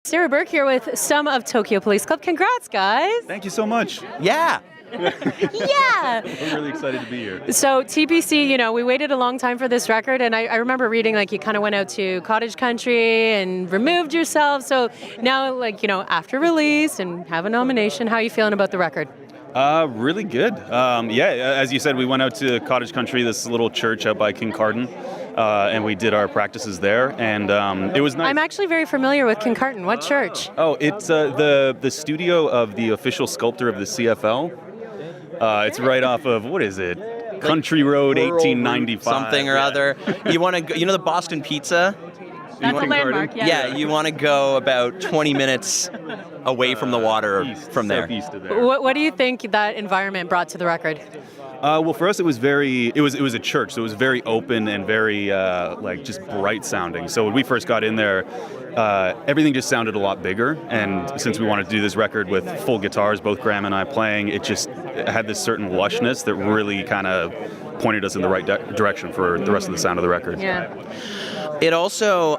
Sarah Burke here with some of Tokyo Police Club. Congrats, guys. Thank you so much. Yeah. Yeah. We're really excited to be here. So TPC, we waited a long time for this record, and I remember reading you kind of went out to cottage country and removed yourself. So now, after release and have a nomination, how are you feeling about the record? Really good. As you said, we went out to cottage country, this little church out by Kincardine, and we did our practices there, and it was nice. I'm actually very familiar with Kincardine. What church? Oh, it's the studio of the official sculptor of the CFL. It's right off of, what is it? Country Road, 1895. Something or other. You want to go, the Boston Pizza? That's a landmark, yeah. Yeah, you want to go about 20 minutes away from the water from there. Southeast of there. What do you think that environment brought to the record? Well, for us, it was a church, so it was very open and very just bright sounding. So when we first got in there, everything just sounded a lot bigger. And since we wanted to do this record with full guitars, both Graham and I playing, it had this certain lushness that really kind of pointed us in the right direction for the rest of the sound of the record. Yeah. It also,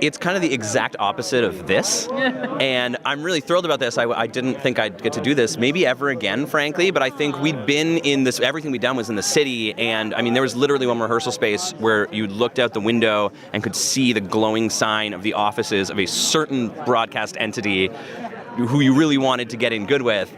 it's kind of the exact opposite of this, and I'm really thrilled about this. I didn't think I'd get to do this maybe ever again, frankly, but I think we'd been in this, everything we'd done was in the city, and there was literally one rehearsal space where you looked out the window and could see the glowing sign of the offices of a certain broadcast entity who you really wanted to get in good with.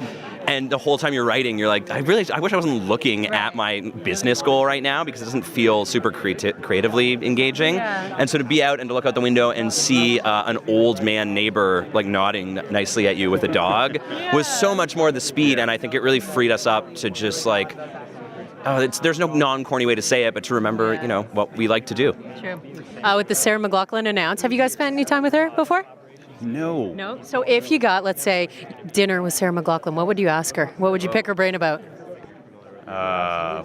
And the whole time you're writing, you're like, I wish I wasn't looking at my business goal right now because it doesn't feel super creatively engaging. Yeah. And so to be out and to look out the window and see an old man neighbor nodding nicely at you with a dog was so much more the speed. And I think it really freed us up to just there's no non-corny way to say it, but to remember, what we like to do. True. With the Sarah McLachlan announce, have you guys spent any time with her before? No. No? So if you got, let's say, dinner with Sarah McLachlan, what would you ask her? What would you pick her brain about? I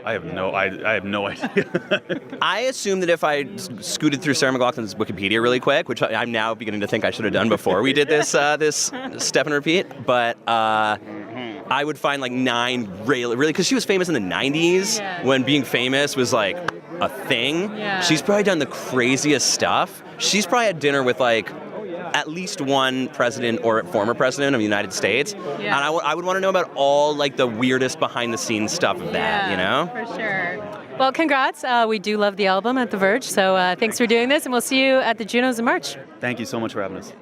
have no idea. I assume that if I scooted through Sarah McLachlan's Wikipedia really quick, which I'm now beginning to think I should have done before we did this this step and repeat, but I would find 9 really, because she was famous in the 90s when being famous was a thing. Yeah. She's probably done the craziest stuff. She's probably had dinner with at least one president or former president of the United States. Yeah. And I would want to know about all the weirdest behind the scenes stuff of that, For sure. Well, congrats. We do love the album at The Verge, so thanks for doing this, and we'll see you at the JUNOs in March. Thank you so much for having us.